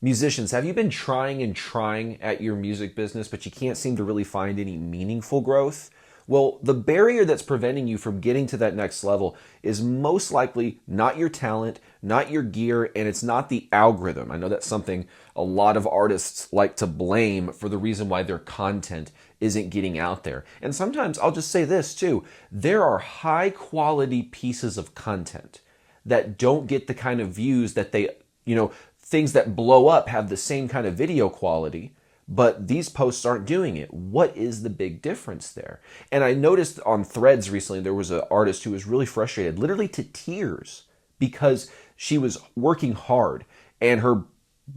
Musicians, have you been trying and trying at your music business, but you can't seem to really find any meaningful growth? Well, the barrier that's preventing you from getting to that next level is most likely not your talent, not your gear, and it's not the algorithm. I know that's something a lot of artists like to blame for the reason why their content isn't getting out there. And sometimes I'll just say this too, there are high quality pieces of content that don't get the kind of views that things that blow up have the same kind of video quality, but these posts aren't doing it. What is the big difference there? And I noticed on Threads recently, there was an artist who was really frustrated, literally to tears, because she was working hard and her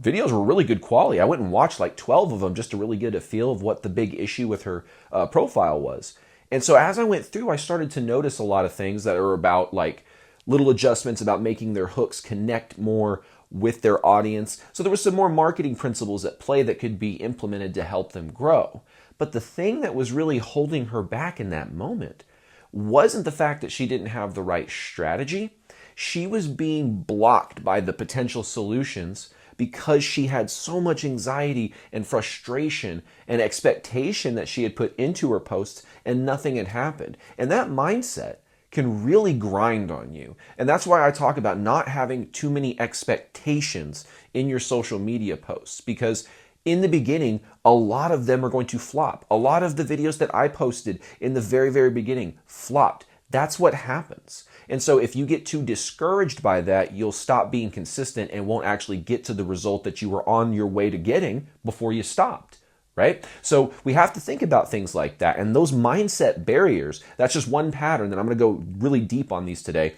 videos were really good quality. I went and watched like 12 of them just to really get a feel of what the big issue with her profile was. And so as I went through, I started to notice a lot of things that are about like little adjustments about making their hooks connect more with their audience. So there were some more marketing principles at play that could be implemented to help them grow. But the thing that was really holding her back in that moment wasn't the fact that she didn't have the right strategy. She was being blocked by the potential solutions because she had so much anxiety and frustration and expectation that she had put into her posts and nothing had happened. And that mindset can really grind on you. And that's why I talk about not having too many expectations in your social media posts, because in the beginning, a lot of them are going to flop. A lot of the videos that I posted in the very, very beginning flopped. That's what happens. And so if you get too discouraged by that, you'll stop being consistent and won't actually get to the result that you were on your way to getting before you stopped. Right? So we have to think about things like that. And those mindset barriers, that's just one pattern that I'm going to go really deep on these today.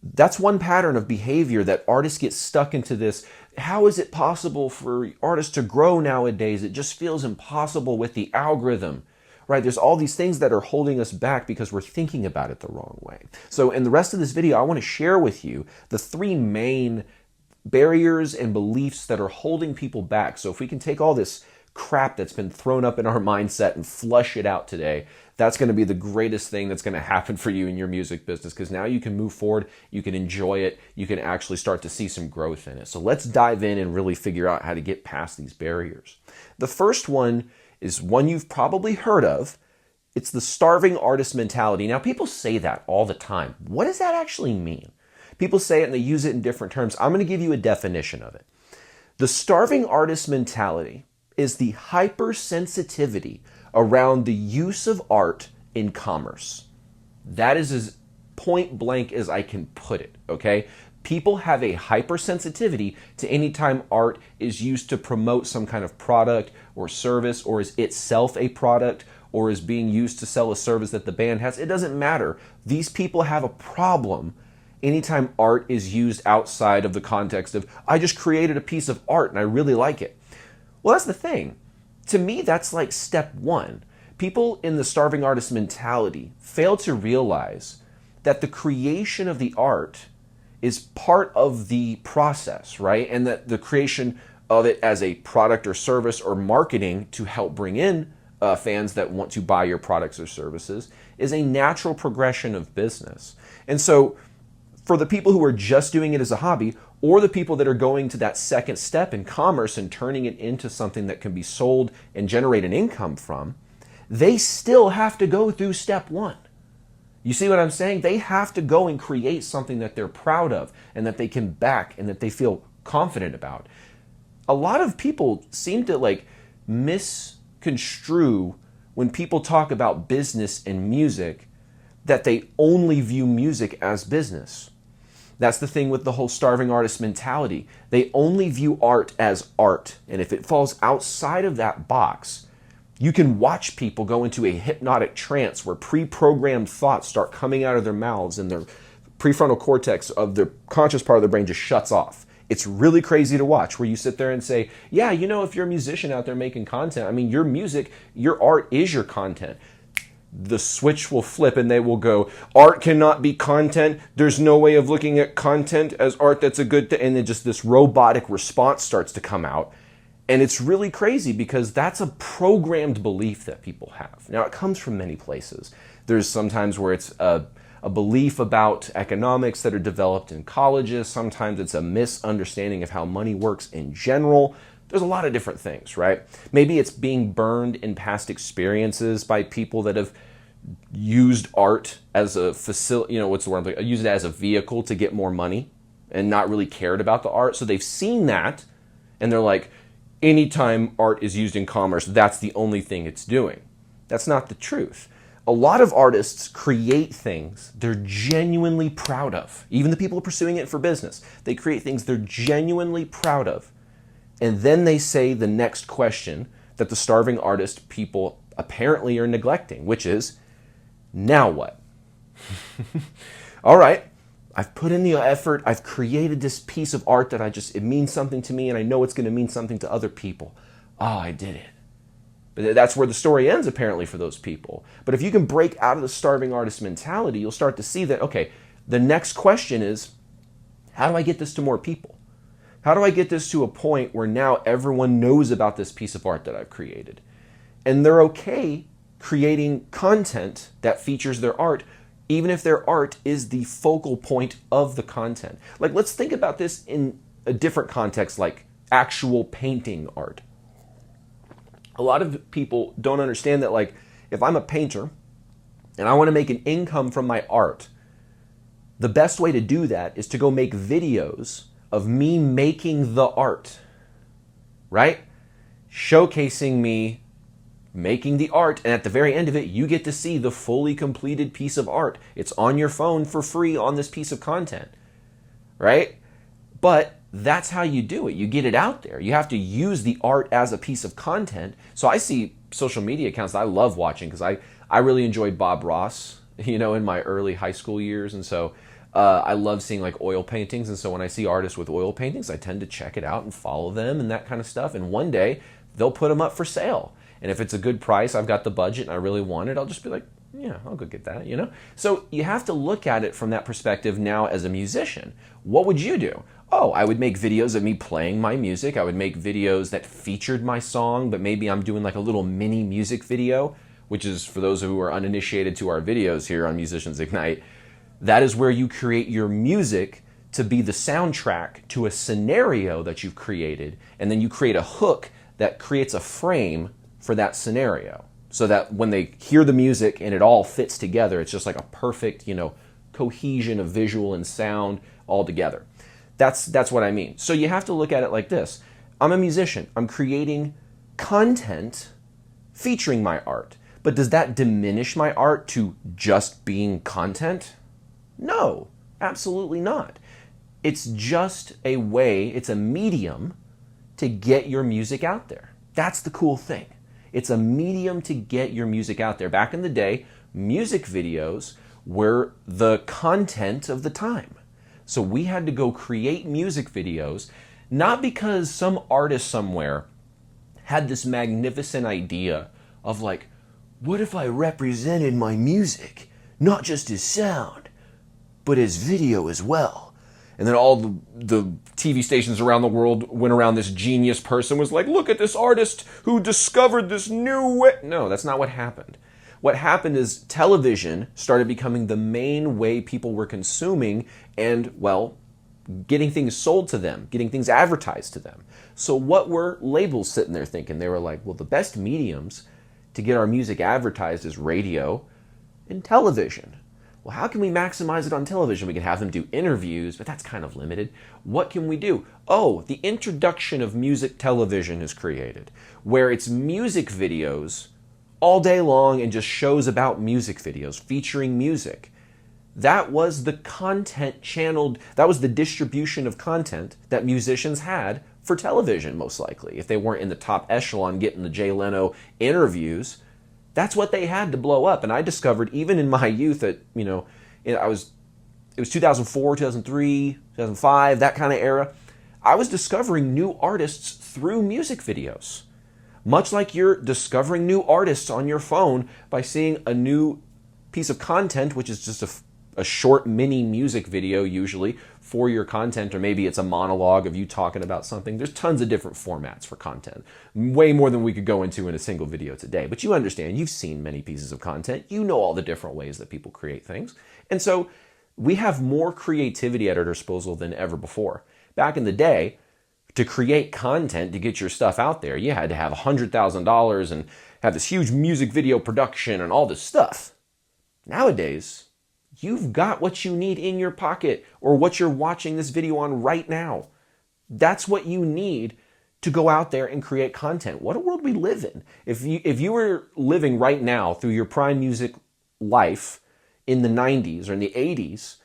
That's one pattern of behavior that artists get stuck into this. How is it possible for artists to grow nowadays? It just feels impossible with the algorithm, right? There's all these things that are holding us back because we're thinking about it the wrong way. So in the rest of this video, I want to share with you the three main barriers and beliefs that are holding people back. So if we can take all this crap that's been thrown up in our mindset and flush it out today, that's going to be the greatest thing that's going to happen for you in your music business, because now you can move forward, you can enjoy it, you can actually start to see some growth in it. So let's dive in and really figure out how to get past these barriers. The first one is one you've probably heard of. It's the starving artist mentality. Now, people say that all the time. What does that actually mean? People say it and they use it in different terms. I'm going to give you a definition of it. The starving artist mentality is the hypersensitivity around the use of art in commerce. That is as point blank as I can put it, okay? People have a hypersensitivity to any time art is used to promote some kind of product or service, or is itself a product, or is being used to sell a service that the band has. It doesn't matter. These people have a problem anytime art is used outside of the context of, I just created a piece of art and I really like it. Well, that's the thing. To me, that's like step one. People in the starving artist mentality fail to realize that the creation of the art is part of the process, right? And that the creation of it as a product or service or marketing to help bring in fans that want to buy your products or services is a natural progression of business. And so for the people who are just doing it as a hobby, or the people that are going to that second step in commerce and turning it into something that can be sold and generate an income from, they still have to go through step one. You see what I'm saying? They have to go and create something that they're proud of and that they can back and that they feel confident about. A lot of people seem to misconstrue when people talk about business and music, that they only view music as business. That's the thing with the whole starving artist mentality. They only view art as art. And if it falls outside of that box, you can watch people go into a hypnotic trance where pre-programmed thoughts start coming out of their mouths and their prefrontal cortex of their conscious part of their brain just shuts off. It's really crazy to watch, where you sit there and say, yeah, if you're a musician out there making content, your music, your art is your content. The switch will flip and they will go, art cannot be content. There's no way of looking at content as art that's a good thing. And then just this robotic response starts to come out. And it's really crazy because that's a programmed belief that people have. Now, it comes from many places. There's sometimes where it's a a belief about economics that are developed in colleges. Sometimes it's a misunderstanding of how money works in general. There's a lot of different things, right? Maybe it's being burned in past experiences by people that have used art as a facility, used it as a vehicle to get more money and not really cared about the art. So they've seen that and they're like, anytime art is used in commerce, that's the only thing it's doing. That's not the truth. A lot of artists create things they're genuinely proud of. Even the people pursuing it for business, they create things they're genuinely proud of. And then they say the next question that the starving artist people apparently are neglecting, which is, now what? All right, I've put in the effort. I've created this piece of art that it means something to me, and I know it's going to mean something to other people. Oh, I did it. But that's where the story ends, apparently, for those people. But if you can break out of the starving artist mentality, you'll start to see that, okay, the next question is, how do I get this to more people? How do I get this to a point where now everyone knows about this piece of art that I've created? And they're okay creating content that features their art, even if their art is the focal point of the content. Like, let's think about this in a different context, like actual painting art. A lot of people don't understand that, like, if I'm a painter and I want to make an income from my art, the best way to do that is to go make videos of me making the art, right? Showcasing me making the art, and at the very end of it, you get to see the fully completed piece of art. It's on your phone for free on this piece of content, right? But that's how you do it. You get it out there. You have to use the art as a piece of content. So I see social media accounts that I love watching because I really enjoyed Bob Ross, in my early high school years. And so I love seeing like oil paintings. And so when I see artists with oil paintings, I tend to check it out and follow them and that kind of stuff. And one day they'll put them up for sale. And if it's a good price, I've got the budget and I really want it, I'll just be like, yeah, I'll go get that, So you have to look at it from that perspective now as a musician. What would you do? Oh, I would make videos of me playing my music. I would make videos that featured my song, but maybe I'm doing like a little mini music video, which is, for those who are uninitiated to our videos here on Musicians Ignite, that is where you create your music to be the soundtrack to a scenario that you've created, and then you create a hook that creates a frame for that scenario, so that when they hear the music and it all fits together, it's just like a perfect, cohesion of visual and sound all together. That's what I mean. So you have to look at it like this. I'm a musician. I'm creating content featuring my art. But does that diminish my art to just being content? No, absolutely not. It's just a way, it's a medium to get your music out there. That's the cool thing. It's a medium to get your music out there. Back in the day, music videos were the content of the time. So we had to go create music videos, not because some artist somewhere had this magnificent idea of like, what if I represented my music, not just as sound, but as video as well? And then all the TV stations around the world went around this genius person was like, look at this artist who discovered this new way. No, that's not what happened. What happened is television started becoming the main way people were consuming and, well, getting things sold to them, getting things advertised to them. So what were labels sitting there thinking? They were like, well, the best mediums to get our music advertised is radio and television. Well, how can we maximize it on television? We can have them do interviews, but that's kind of limited. What can we do? Oh, the introduction of music television is created, where it's music videos all day long and just shows about music videos featuring music. That was the content channeled, that was the distribution of content that musicians had for television, most likely. If they weren't in the top echelon getting the Jay Leno interviews, that's what they had to blow up. And I discovered even in my youth that, it was 2004, 2003, 2005, that kind of era. I was discovering new artists through music videos. Much like you're discovering new artists on your phone by seeing a new piece of content, which is just a short mini music video usually for your content, or maybe it's a monologue of you talking about something. There's tons of different formats for content, way more than we could go into in a single video today. But you understand, you've seen many pieces of content. You know all the different ways that people create things. And so we have more creativity at our disposal than ever before. Back in the day, to create content, to get your stuff out there, you had to have $100,000 and have this huge music video production and all this stuff. Nowadays, you've got what you need in your pocket, or what you're watching this video on right now. That's what you need to go out there and create content. What a world we live in. If you were living right now through your prime music life in the 90s or in the 80s,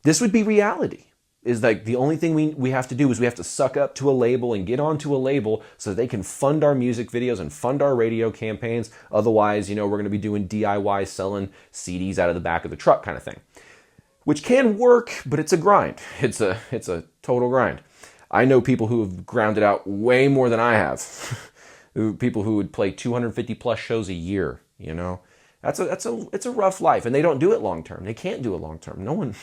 this would be reality. Is like the only thing we have to do is we have to suck up to a label and get onto a label so they can fund our music videos and fund our radio campaigns. Otherwise, we're going to be doing DIY, selling CDs out of the back of the truck kind of thing, which can work, but it's a grind. It's a total grind. I know people who have ground it out way more than I have. People who would play 250 plus shows a year. It's a rough life, and they don't do it long term. They can't do it long term. No one.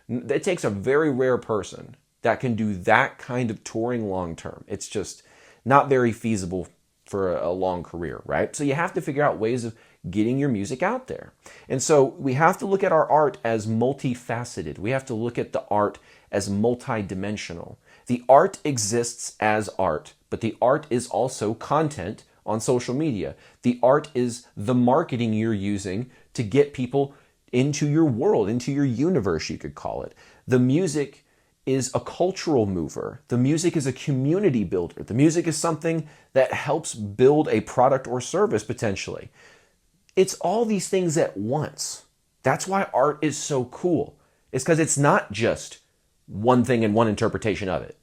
It takes a very rare person that can do that kind of touring long term. It's just not very feasible for a long career, right? So you have to figure out ways of getting your music out there. And so we have to look at our art as multifaceted. We have to look at the art as multidimensional. The art exists as art, but the art is also content on social media. The art is the marketing you're using to get people into your world, into your universe, you could call it. The music is a cultural mover. The music is a community builder. The music is something that helps build a product or service potentially. It's all these things at once. That's why art is so cool. It's because it's not just one thing and one interpretation of it.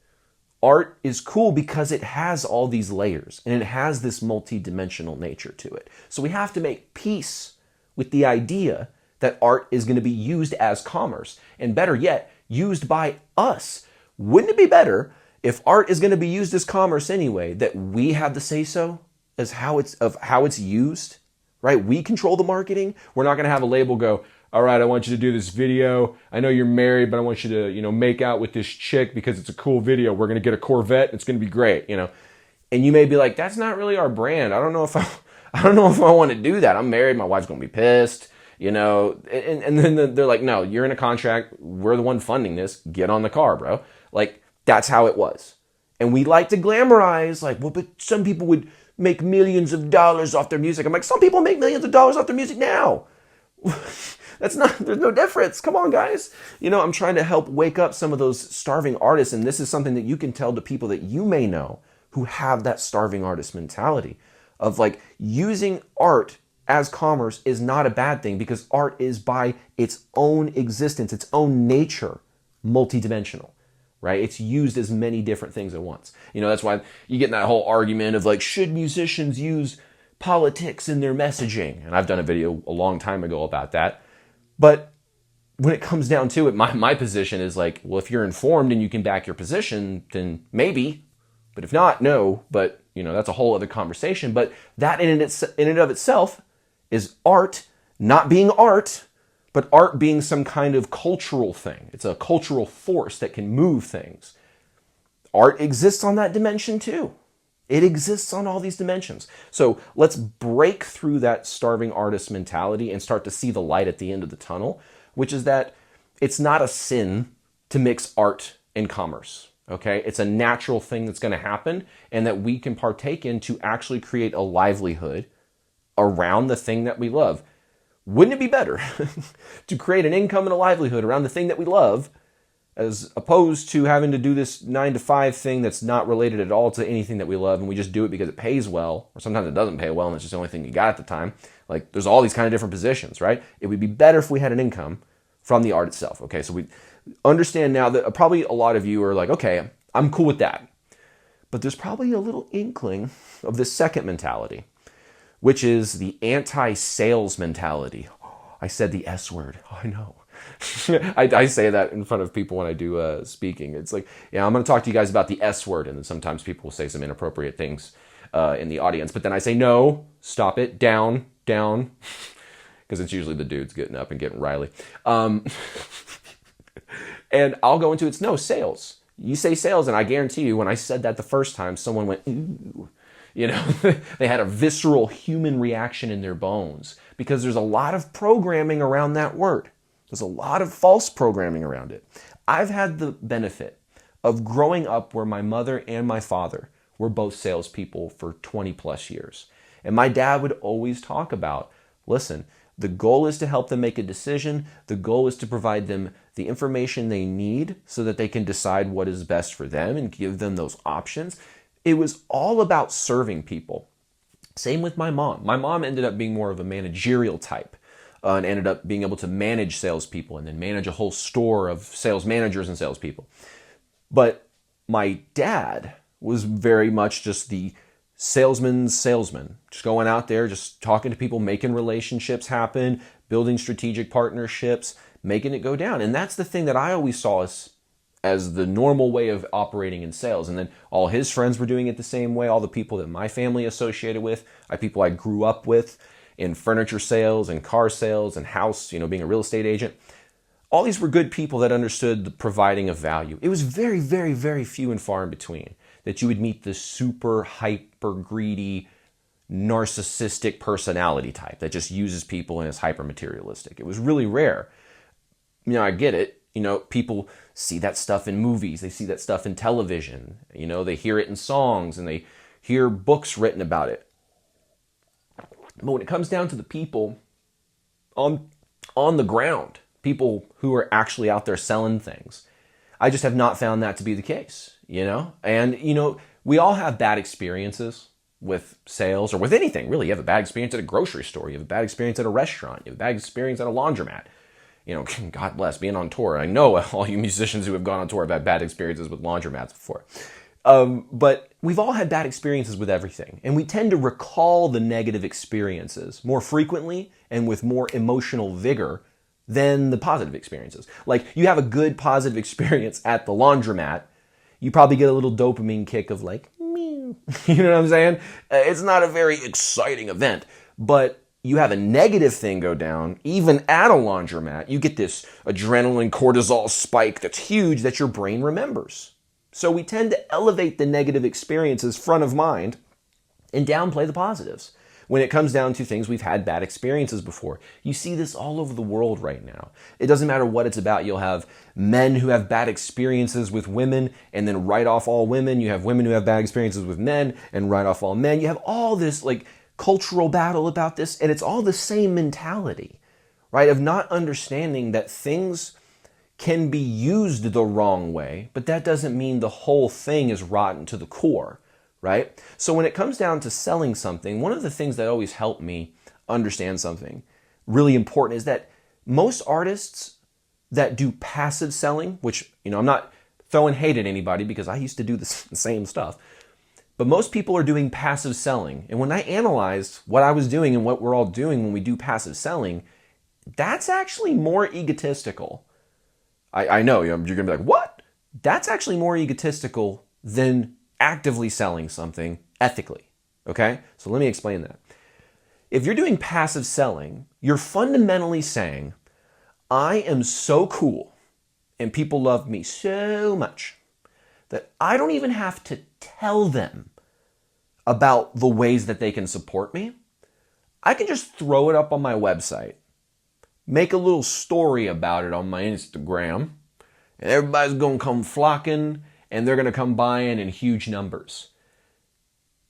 Art is cool because it has all these layers and it has this multi-dimensional nature to it. So we have to make peace with the idea that art is going to be used as commerce, and better yet, used by us. Wouldn't it be better if art is going to be used as commerce anyway, that we have the say-so as how it's used, right? We control the marketing. We're not going to have a label go, all right, I want you to do this video. I know you're married, but I want you to, make out with this chick because it's a cool video. We're going to get a Corvette. It's going to be great, And you may be like, that's not really our brand. I don't know if I want to do that. I'm married. My wife's going to be pissed. And then they're like, no, you're in a contract. We're the one funding this. Get on the car, bro. Like, that's how it was. And we like to glamorize, like, well, but some people would make millions of dollars off their music. I'm like, some people make millions of dollars off their music now. There's no difference. Come on, guys. I'm trying to help wake up some of those starving artists. And this is something that you can tell to people that you may know who have that starving artist mentality of like using art as commerce is not a bad thing, because art is by its own existence, its own nature, multidimensional, right? It's used as many different things at once. That's why you get in that whole argument of like, should musicians use politics in their messaging? And I've done a video a long time ago about that. But when it comes down to it, my position is like, well, if you're informed and you can back your position, then maybe, but if not, no. But, that's a whole other conversation. But that in and of itself is art not being art, but art being some kind of cultural thing. It's a cultural force that can move things. Art exists on that dimension too. It exists on all these dimensions. So let's break through that starving artist mentality and start to see the light at the end of the tunnel, which is that it's not a sin to mix art and commerce. Okay, it's a natural thing that's going to happen, and that we can partake in to actually create a livelihood around the thing that we love. Wouldn't it be better to create an income and a livelihood around the thing that we love, as opposed to having to do this 9-to-5 thing that's not related at all to anything that we love, and we just do it because it pays well, or sometimes it doesn't pay well and it's just the only thing you got at the time. Like, there's all these kind of different positions, right? It would be better if we had an income from the art itself. Okay, so we understand now that probably a lot of you are like, okay, I'm cool with that. But there's probably a little inkling of this second mentality, which is the anti-sales mentality. Oh, I said the S word. Oh, I know. I say that in front of people when I do speaking. It's like, yeah, I'm going to talk to you guys about the S word. And then sometimes people will say some inappropriate things in the audience. But then I say, no, stop it, down. Because it's usually the dudes getting up and getting riley. And I'll go into it's no sales. You say sales, and I guarantee you, when I said that the first time, someone went, ooh. You know, they had a visceral human reaction in their bones because there's a lot of programming around that word. There's a lot of false programming around it. I've had the benefit of growing up where my mother and my father were both salespeople for 20 plus years. And my dad would always talk about, listen, the goal is to help them make a decision. The goal is to provide them the information they need so that they can decide what is best for them and give them those options. It was all about serving people. Same with my mom. My mom ended up being more of a managerial type and ended up being able to manage salespeople and then manage a whole store of sales managers and salespeople. But my dad was very much just the salesman's salesman, just going out there, just talking to people, making relationships happen, building strategic partnerships, making it go down. And that's the thing that I always saw as the normal way of operating in sales. And then all his friends were doing it the same way. All the people that my family associated with, people I grew up with in furniture sales and car sales and house, being a real estate agent. All these were good people that understood the providing of value. It was very, very, very few and far in between that you would meet the super hyper greedy, narcissistic personality type that just uses people and is hyper materialistic. It was really rare. I get it. People see that stuff in movies. They see that stuff in television. They hear it in songs and they hear books written about it. But when it comes down to the people on the ground, people who are actually out there selling things, I just have not found that to be the case, And, we all have bad experiences with sales or with anything, really. You have a bad experience at a grocery store. You have a bad experience at a restaurant. You have a bad experience at a laundromat. God bless, being on tour. I know all you musicians who have gone on tour have had bad experiences with laundromats before. But we've all had bad experiences with everything. And we tend to recall the negative experiences more frequently and with more emotional vigor than the positive experiences. Like, you have a good positive experience at the laundromat, you probably get a little dopamine kick of like, meow. You know what I'm saying? It's not a very exciting event, but you have a negative thing go down, even at a laundromat, you get this adrenaline cortisol spike that's huge that your brain remembers. So we tend to elevate the negative experiences front of mind and downplay the positives. When it comes down to things we've had bad experiences before, you see this all over the world right now. It doesn't matter what it's about. You'll have men who have bad experiences with women and then write off all women. You have women who have bad experiences with men and write off all men. You have all this cultural battle about this, and it's all the same mentality, right? Of not understanding that things can be used the wrong way, but that doesn't mean the whole thing is rotten to the core, right? So when it comes down to selling something, one of the things that always helped me understand something really important is that most artists that do passive selling, which, I'm not throwing hate at anybody because I used to do the same stuff, but most people are doing passive selling. And when I analyzed what I was doing and what we're all doing when we do passive selling, that's actually more egotistical. I know, you're going to be like, what? That's actually more egotistical than actively selling something ethically, okay? So let me explain that. If you're doing passive selling, you're fundamentally saying, I am so cool and people love me so much that I don't even have to tell them about the ways that they can support me. I can just throw it up on my website, make a little story about it on my Instagram, and everybody's going to come flocking and they're going to come buying in huge numbers.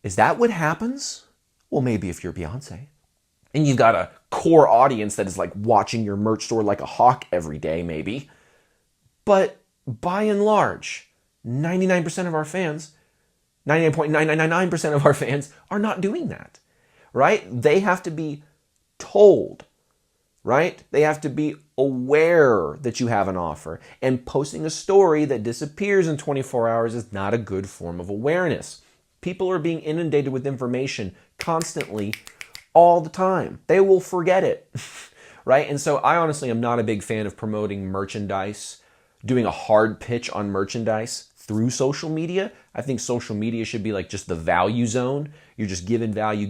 Is that what happens? Well, maybe if you're Beyonce and you've got a core audience that is watching your merch store like a hawk every day, maybe. But by and large, 99% of our fans, 99.999% of our fans are not doing that, right? They have to be told, right? They have to be aware that you have an offer. And posting a story that disappears in 24 hours is not a good form of awareness. People are being inundated with information constantly, all the time. They will forget it, right? And so I honestly am not a big fan of promoting merchandise, doing a hard pitch on merchandise through social media. I think social media should be just the value zone. You're just giving value,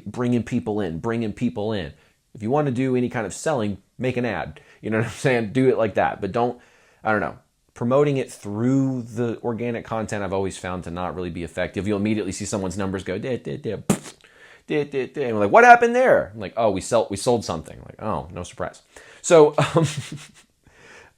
bringing people in. If you want to do any kind of selling, make an ad. You know what I'm saying? Do it like that. But don't I don't know. Promoting it through the organic content I've always found to not really be effective. You'll immediately see someone's numbers go, and we're like, what happened there? I'm like, oh, we sold something. I'm like, oh, no surprise. So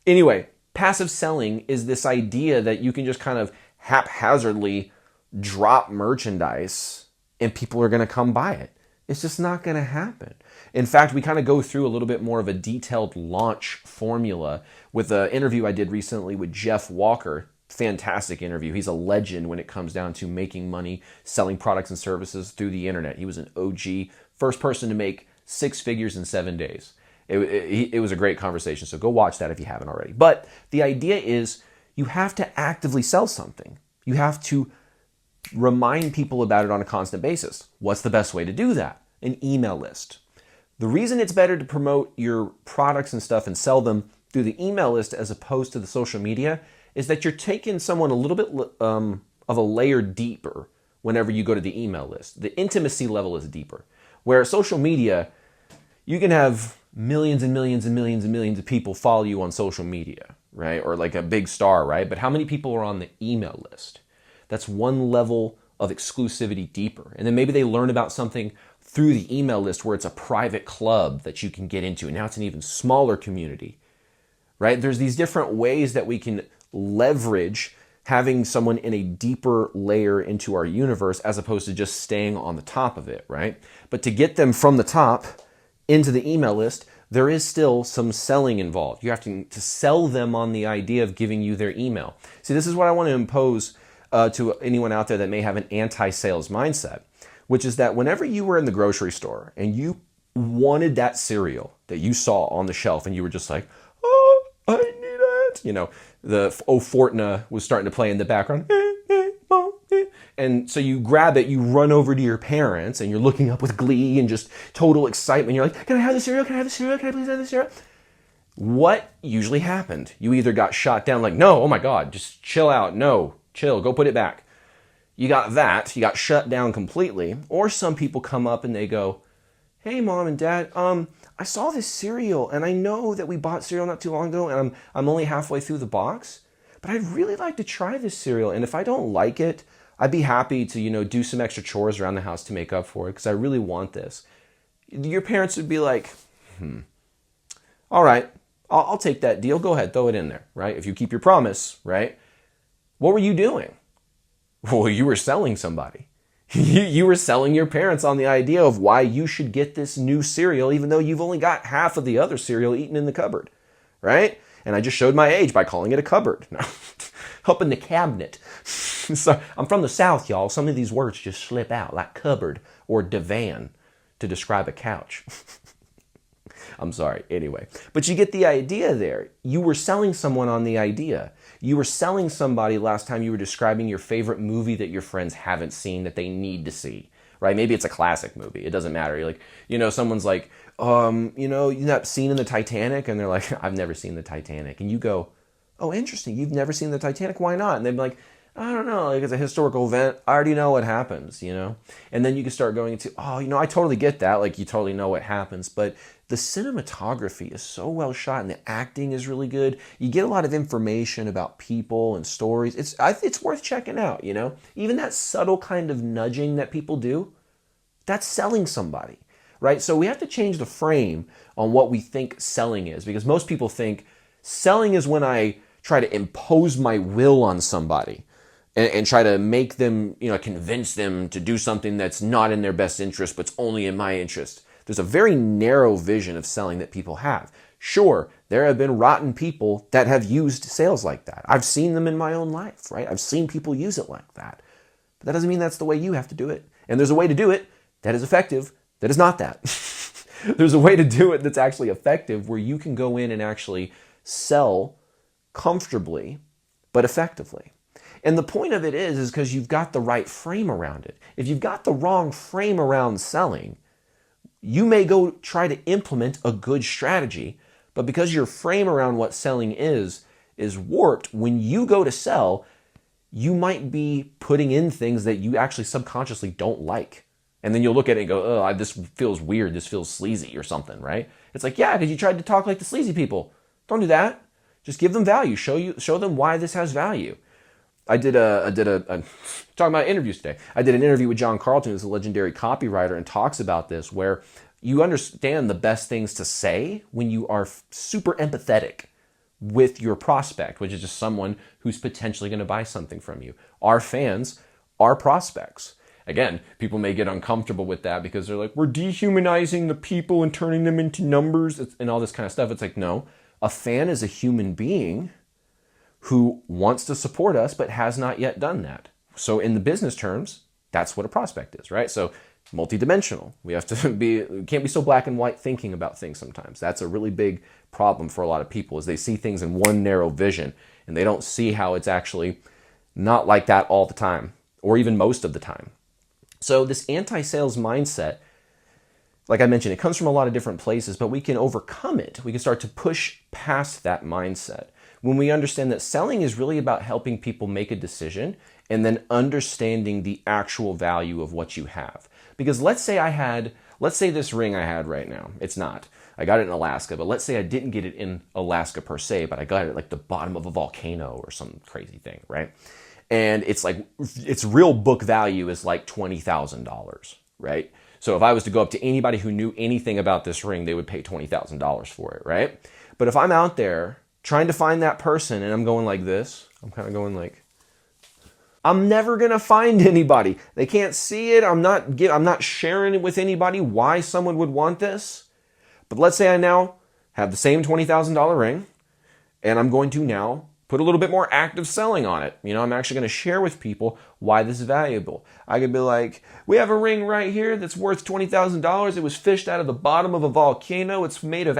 anyway, passive selling is this idea that you can just kind of haphazardly drop merchandise and people are going to come buy it. It's just not going to happen. In fact, we kind of go through a little bit more of a detailed launch formula with an interview I did recently with Jeff Walker. Fantastic interview. He's a legend when it comes down to making money, selling products and services through the internet. He was an OG, first person to make 6 figures in 7 days. It was a great conversation, so go watch that if you haven't already. But the idea is you have to actively sell something. You have to remind people about it on a constant basis. What's the best way to do that? An email list. The reason it's better to promote your products and stuff and sell them through the email list as opposed to the social media is that you're taking someone a little bit of a layer deeper whenever you go to the email list. The intimacy level is deeper. Where social media, you can have millions and millions and millions and millions of people follow you on social media, right? Or like a big star, right? But how many people are on the email list? That's one level of exclusivity deeper. And then maybe they learn about something through the email list where it's a private club that you can get into. And now it's an even smaller community, right? There's these different ways that we can leverage having someone in a deeper layer into our universe as opposed to just staying on the top of it, right? But to get them from the top into the email list, there is still some selling involved. You have to sell them on the idea of giving you their email. See, this is what I want to impose to anyone out there that may have an anti-sales mindset, which is that whenever you were in the grocery store and you wanted that cereal that you saw on the shelf and you were just like, oh, I need it. You know, the Fortna was starting to play in the background. And so you grab it, you run over to your parents and you're looking up with glee and just total excitement. You're like, can I have the cereal? Can I have the cereal? Can I please have the cereal? What usually happened? You either got shot down like, no, oh my God, just chill out. No, chill, go put it back. You got that, you got shut down completely. Or some people come up and they go, hey, Mom and Dad, I saw this cereal and I know that we bought cereal not too long ago and I'm only halfway through the box, but I'd really like to try this cereal. And if I don't like it, I'd be happy to, do some extra chores around the house to make up for it because I really want this. Your parents would be like, all right, I'll take that deal. Go ahead, throw it in there, right? If you keep your promise, right? What were you doing? Well, you were selling somebody. You were selling your parents on the idea of why you should get this new cereal, even though you've only got half of the other cereal eaten in the cupboard, right? And I just showed my age by calling it a cupboard. No, up in the cabinet. So I'm from the South, y'all. Some of these words just slip out, like cupboard or divan to describe a couch. I'm sorry. Anyway, but you get the idea there. You were selling someone on the idea. You were selling somebody last time you were describing your favorite movie that your friends haven't seen that they need to see, right? Maybe it's a classic movie. It doesn't matter. You're like, someone's like, you're not seen in the Titanic? And they're like, I've never seen the Titanic. And you go, oh, interesting. You've never seen the Titanic? Why not? And they'd be like, I don't know, like it's a historical event. I already know what happens, And then you can start going into, I totally get that. Like you totally know what happens. But the cinematography is so well shot and the acting is really good. You get a lot of information about people and stories. It's worth checking out, Even that subtle kind of nudging that people do, that's selling somebody, right? So we have to change the frame on what we think selling is because most people think selling is when I try to impose my will on somebody. And try to make them, convince them to do something that's not in their best interest, but it's only in my interest. There's a very narrow vision of selling that people have. Sure, there have been rotten people that have used sales like that. I've seen them in my own life, right? I've seen people use it like that. But that doesn't mean that's the way you have to do it. And there's a way to do it that is effective that is not that. There's a way to do it that's actually effective where you can go in and actually sell comfortably, but effectively. And the point of it is because you've got the right frame around it. If you've got the wrong frame around selling, you may go try to implement a good strategy, but because your frame around what selling is warped, when you go to sell, you might be putting in things that you actually subconsciously don't like. And then you'll look at it and go, oh, this feels weird, this feels sleazy or something, right? It's like, yeah, because you tried to talk like the sleazy people. Don't do that. Just give them value. Show them why this has value. I did talking about interviews today. I did an interview with John Carlton, who's a legendary copywriter, and talks about this, where you understand the best things to say when you are super empathetic with your prospect, which is just someone who's potentially going to buy something from you. Our fans are prospects. Again, people may get uncomfortable with that because they're like, we're dehumanizing the people and turning them into numbers and all this kind of stuff. It's like, no, a fan is a human being who wants to support us but has not yet done that. So in the business terms, that's what a prospect is, right? So multidimensional. We can't be so black and white thinking about things sometimes. That's a really big problem for a lot of people, is they see things in one narrow vision and they don't see how it's actually not like that all the time, or even most of the time. So this anti-sales mindset, like I mentioned, it comes from a lot of different places, but we can overcome it. We can start to push past that mindset when we understand that selling is really about helping people make a decision and then understanding the actual value of what you have. Because let's say this ring I had right now, it's not. I got it in Alaska, but let's say I didn't get it in Alaska per se, but I got it at like the bottom of a volcano or some crazy thing, right? And it's like, its real book value is like $20,000, right? So if I was to go up to anybody who knew anything about this ring, they would pay $20,000 for it, right? But if I'm out there trying to find that person and I'm going like this, I'm kind of going like, I'm never going to find anybody. They can't see it. I'm not sharing it with anybody why someone would want this. But let's say I now have the same $20,000 ring and I'm going to now put a little bit more active selling on it. I'm actually going to share with people why this is valuable. I could be like, we have a ring right here that's worth $20,000. It was fished out of the bottom of a volcano. It's made of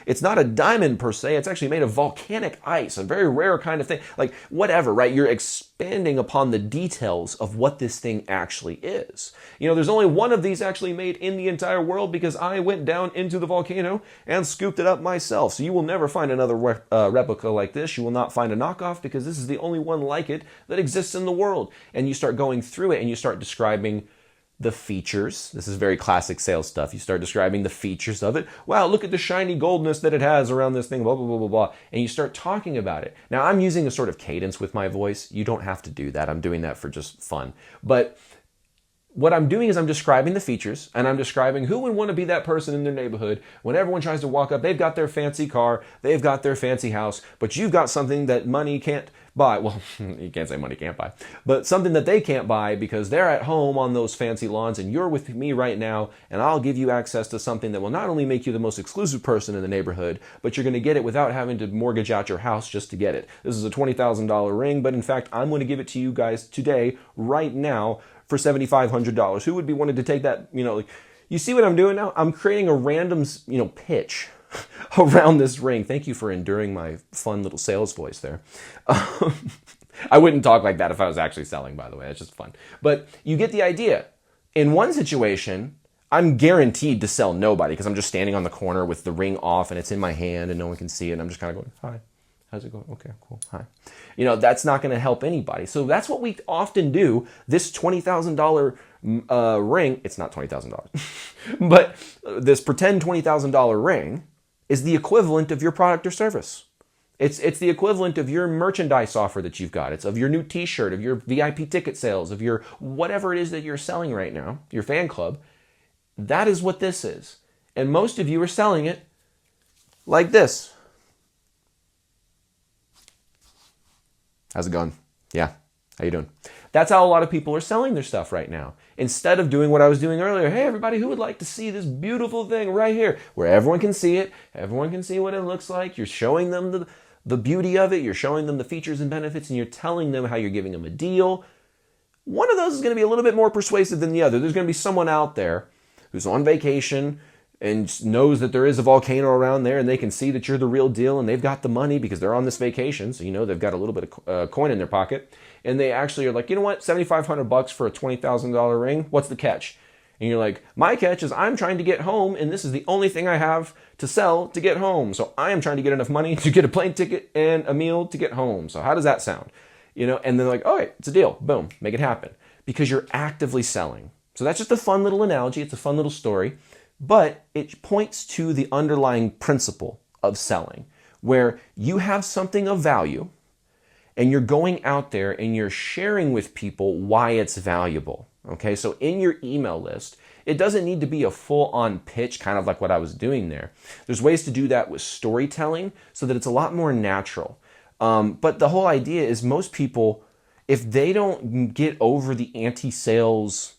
it's not a diamond per se. It's actually made of volcanic ice, a very rare kind of thing. Like whatever, right? You're expanding upon the details of what this thing actually is. There's only one of these actually made in the entire world because I went down into the volcano and scooped it up myself. So you will never find another replica like this. You will not find a knockoff because this is the only one like it that exists in the world. And you start going through it and you start describing the features. This is very classic sales stuff. You start describing the features of it. Wow, look at the shiny goldness that it has around this thing, blah, blah, blah, blah, blah. And you start talking about it. Now, I'm using a sort of cadence with my voice. You don't have to do that. I'm doing that for just fun. But what I'm doing is I'm describing the features, and I'm describing who would want to be that person in their neighborhood when everyone tries to walk up. They've got their fancy car, they've got their fancy house, but you've got something that money can't buy. Well, you can't say money can't buy, but something that they can't buy because they're at home on those fancy lawns, and you're with me right now, and I'll give you access to something that will not only make you the most exclusive person in the neighborhood, but you're going to get it without having to mortgage out your house just to get it. This is a $20,000 ring, but in fact, I'm going to give it to you guys today, right now, for $7,500. Who would be wanting to take that? You see what I'm doing now? I'm creating a random, pitch around this ring. Thank you for enduring my fun little sales voice there. I wouldn't talk like that if I was actually selling, by the way. It's just fun. But you get the idea. In one situation, I'm guaranteed to sell nobody because I'm just standing on the corner with the ring off and it's in my hand and no one can see it. And I'm just kind of going, hi. How's it going? Okay, cool. Hi. That's not going to help anybody. So that's what we often do. This $20,000 ring, it's not $20,000, but this pretend $20,000 ring is the equivalent of your product or service. It's the equivalent of your merchandise offer that you've got. It's of your new t-shirt, of your VIP ticket sales, of your whatever it is that you're selling right now, your fan club. That is what this is. And most of you are selling it like this. How's it going? Yeah. How you doing? That's how a lot of people are selling their stuff right now. Instead of doing what I was doing earlier, hey, everybody, who would like to see this beautiful thing right here where everyone can see it, everyone can see what it looks like. You're showing them the beauty of it. You're showing them the features and benefits, and you're telling them how you're giving them a deal. One of those is going to be a little bit more persuasive than the other. There's going to be someone out there who's on vacation and knows that there is a volcano around there and they can see that you're the real deal and they've got the money because they're on this vacation. So, they've got a little bit of coin in their pocket and they actually are like, you know what, $7,500 for a $20,000 ring. What's the catch? And you're like, my catch is I'm trying to get home and this is the only thing I have to sell to get home. So I am trying to get enough money to get a plane ticket and a meal to get home. So how does that sound? And they're like, all right, it's a deal. Boom, make it happen because you're actively selling. So that's just a fun little analogy. It's a fun little story. But it points to the underlying principle of selling, where you have something of value and you're going out there and you're sharing with people why it's valuable. Okay, so in your email list, it doesn't need to be a full-on pitch, kind of like what I was doing there. There's ways to do that with storytelling so that it's a lot more natural. But the whole idea is most people, if they don't get over the anti-sales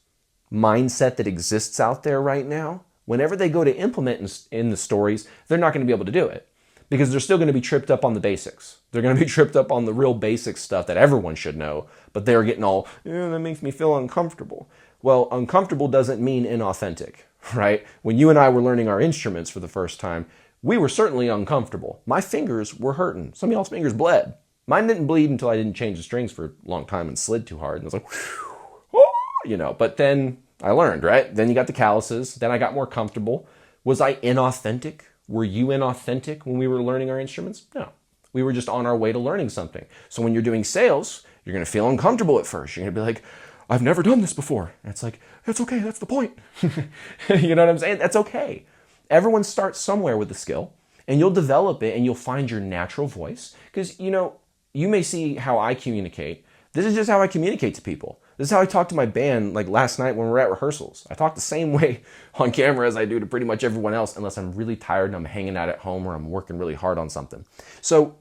mindset that exists out there right now, whenever they go to implement in the stories, they're not going to be able to do it because they're still going to be tripped up on the basics. They're going to be tripped up on the real basic stuff that everyone should know, but they're getting all, that makes me feel uncomfortable. Well, uncomfortable doesn't mean inauthentic, right? When you and I were learning our instruments for the first time, we were certainly uncomfortable. My fingers were hurting. Some of y'all's fingers bled. Mine didn't bleed until I didn't change the strings for a long time and slid too hard. And I was like, whew, but then I learned, right? Then you got the calluses. Then I got more comfortable. Was I inauthentic? Were you inauthentic when we were learning our instruments? No. We were just on our way to learning something. So when you're doing sales, you're going to feel uncomfortable at first. You're going to be like, I've never done this before. And it's like, that's okay. That's the point. You know what I'm saying? That's okay. Everyone starts somewhere with a skill and you'll develop it and you'll find your natural voice. Because, you may see how I communicate. This is just how I communicate to people. This is how I talk to my band, like last night when we were at rehearsals. I talk the same way on camera as I do to pretty much everyone else, unless I'm really tired and I'm hanging out at home or I'm working really hard on something. So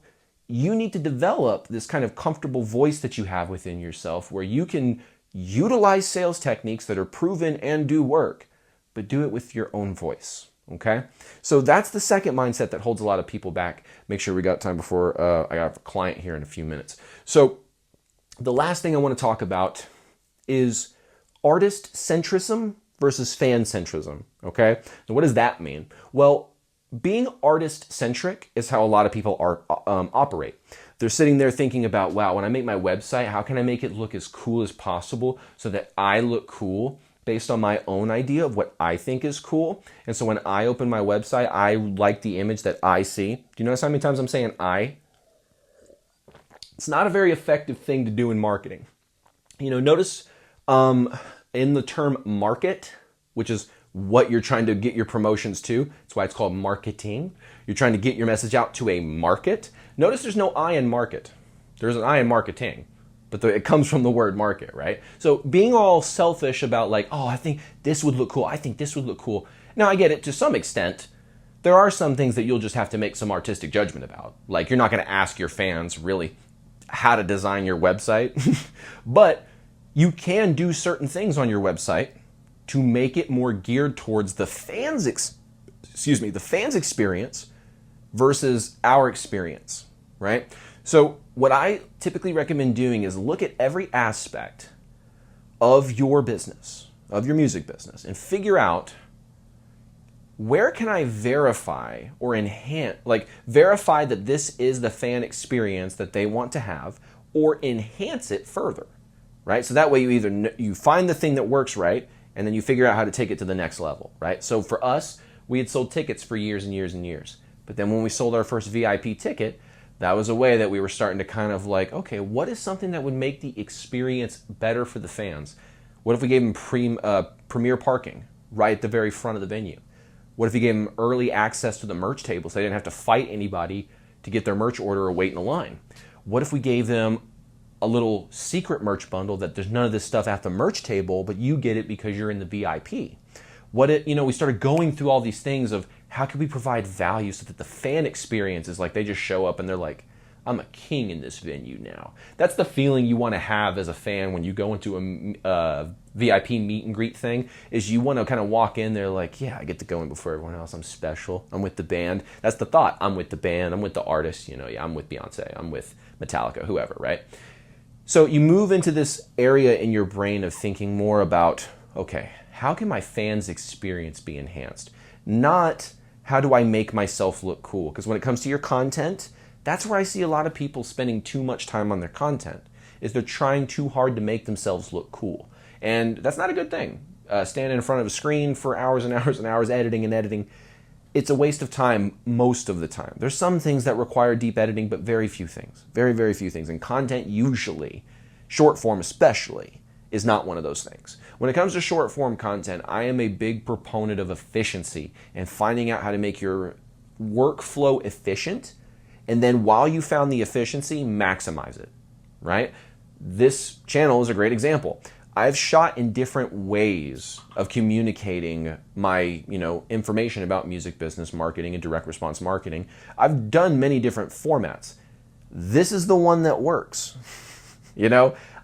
you need to develop this kind of comfortable voice that you have within yourself where you can utilize sales techniques that are proven and do work, but do it with your own voice. Okay? So that's the second mindset that holds a lot of people back. Make sure we got time before I got a client here in a few minutes. So the last thing I want to talk about is artist-centrism versus fan-centrism. Okay? So what does that mean? Well, being artist-centric is how a lot of people operate. They're sitting there thinking about, wow, when I make my website, how can I make it look as cool as possible so that I look cool based on my own idea of what I think is cool? And so when I open my website, I like the image that I see. Do you notice how many times I'm saying I? It's not a very effective thing to do in marketing. Notice in the term market, which is what you're trying to get your promotions to. That's why it's called marketing. You're trying to get your message out to a market. Notice there's no I in market. There's an I in marketing, but it comes from the word market, right? So being all selfish about like, oh, I think this would look cool. I think this would look cool. Now I get it to some extent. There are some things that you'll just have to make some artistic judgment about. Like you're not going to ask your fans really how to design your website, but you can do certain things on your website to make it more geared towards the fans' experience versus our experience, right? So what I typically recommend doing is look at every aspect of your business, of your music business, and figure out where can I verify or enhance, like verify that this is the fan experience that they want to have, or enhance it further, right? So that way you find the thing that works right, and then you figure out how to take it to the next level, right? So for us, we had sold tickets for years and years and years. But then when we sold our first VIP ticket, that was a way that we were starting to kind of like, okay, what is something that would make the experience better for the fans? What if we gave them premier parking right at the very front of the venue? What if you gave them early access to the merch table so they didn't have to fight anybody to get their merch order or wait in a line? What if we gave them a little secret merch bundle that there's none of this stuff at the merch table, but you get it because you're in the VIP? We started going through all these things of how can we provide value so that the fan experience is like they just show up and they're like, I'm a king in this venue now. That's the feeling you want to have as a fan when you go into a VIP meet and greet thing, is you want to kind of walk in there like, yeah, I get to go in before everyone else. I'm special. I'm with the band. That's the thought. I'm with the band. I'm with the artist. I'm with Beyonce. I'm with Metallica, whoever, right? So you move into this area in your brain of thinking more about, okay, how can my fans' experience be enhanced? Not how do I make myself look cool? Because when it comes to your content, that's where I see a lot of people spending too much time on their content, is they're trying too hard to make themselves look cool. And that's not a good thing. Standing in front of a screen for hours and hours and hours editing, it's a waste of time most of the time. There's some things that require deep editing, but very few things. Very, very few things. And content usually, short form especially, is not one of those things. When it comes to short form content, I am a big proponent of efficiency and finding out how to make your workflow efficient And then while you found the efficiency, maximize it, right? This channel is a great example. I've shot in different ways of communicating my, information about music business marketing and direct response marketing. I've done many different formats. This is the one that works.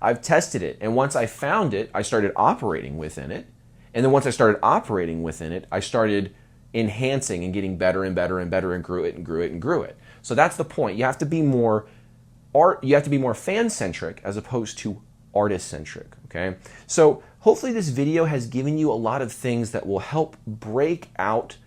I've tested it. And once I found it, I started operating within it. And then once I started operating within it, I started enhancing and getting better and better and better and grew it and grew it and grew it. So that's the point. You have to be more fan-centric as opposed to artist-centric, okay? So hopefully this video has given you a lot of things that will help break you out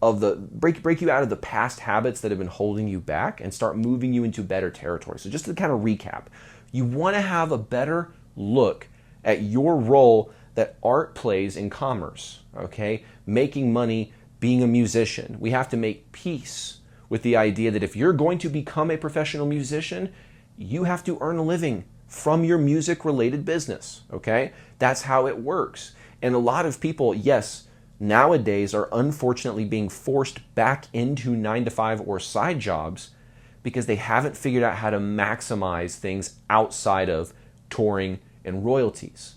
of the past habits that have been holding you back and start moving you into better territory. So just to kind of recap, you want to have a better look at your role that art plays in commerce, okay? Making money, being a musician. We have to make peace with the idea that if you're going to become a professional musician, you have to earn a living from your music-related business, okay? That's how it works. And a lot of people, yes, nowadays are unfortunately being forced back into 9-to-5 or side jobs because they haven't figured out how to maximize things outside of touring and royalties.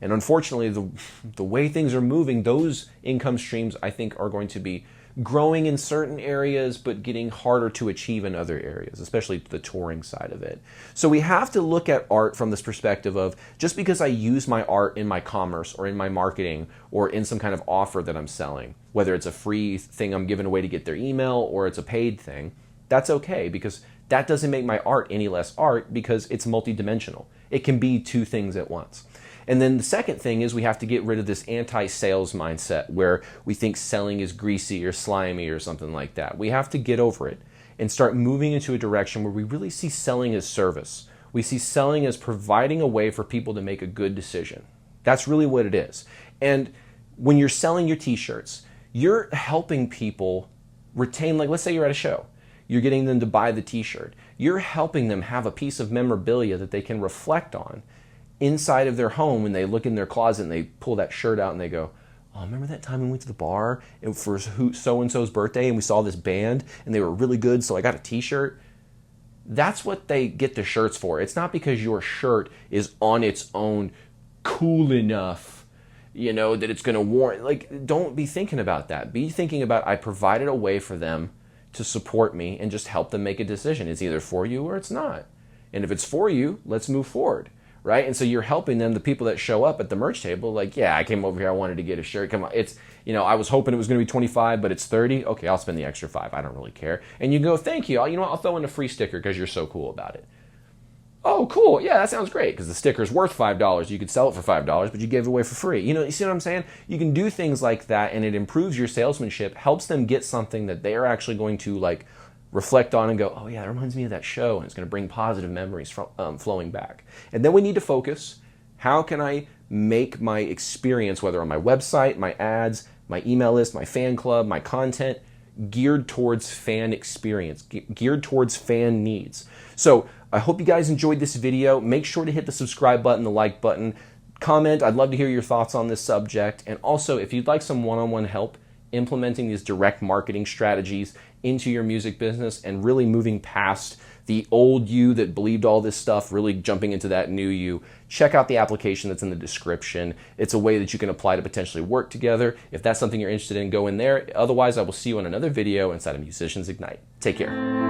And unfortunately, the way things are moving, those income streams, I think, are going to be growing in certain areas, but getting harder to achieve in other areas, especially the touring side of it. So we have to look at art from this perspective of just because I use my art in my commerce or in my marketing or in some kind of offer that I'm selling, whether it's a free thing I'm giving away to get their email or it's a paid thing, that's okay because that doesn't make my art any less art because it's multidimensional. It can be two things at once. And then the second thing is we have to get rid of this anti-sales mindset where we think selling is greasy or slimy or something like that. We have to get over it and start moving into a direction where we really see selling as service. We see selling as providing a way for people to make a good decision. That's really what it is. And when you're selling your t-shirts, you're helping people retain, like let's say you're at a show. You're getting them to buy the t-shirt. You're helping them have a piece of memorabilia that they can reflect on inside of their home when they look in their closet and they pull that shirt out and they go, oh, remember that time we went to the bar for so-and-so's birthday and we saw this band and they were really good, so I got a t-shirt? That's what they get the shirts for. It's not because your shirt is on its own cool enough, that it's going to warrant. Like, don't be thinking about that. Be thinking about I provided a way for them to support me and just help them make a decision. It's either for you or it's not. And if it's for you, let's move forward. Right? And so you're helping them, the people that show up at the merch table, like, yeah, I came over here, I wanted to get a shirt. Come on, it's, I was hoping it was going to be 25, but it's 30. Okay, I'll spend the extra 5. I don't really care. And you go, thank you. I'll throw in a free sticker because you're so cool about it. Oh, cool. Yeah, that sounds great because the sticker's worth $5. You could sell it for $5, but you gave it away for free. You see what I'm saying? You can do things like that and it improves your salesmanship, helps them get something that they are actually going to reflect on and go, oh yeah, that reminds me of that show, and it's going to bring positive memories flowing back. And then we need to focus, how can I make my experience, whether on my website, my ads, my email list, my fan club, my content, geared towards fan experience, geared towards fan needs. So I hope you guys enjoyed this video. Make sure to hit the subscribe button, the like button, comment. I'd love to hear your thoughts on this subject. And also, if you'd like some one-on-one help implementing these direct marketing strategies into your music business and really moving past the old you that believed all this stuff, really jumping into that new you, check out the application that's in the description. It's a way that you can apply to potentially work together. If that's something you're interested in, go in there. Otherwise, I will see you on another video inside of Musicians Ignite. Take care.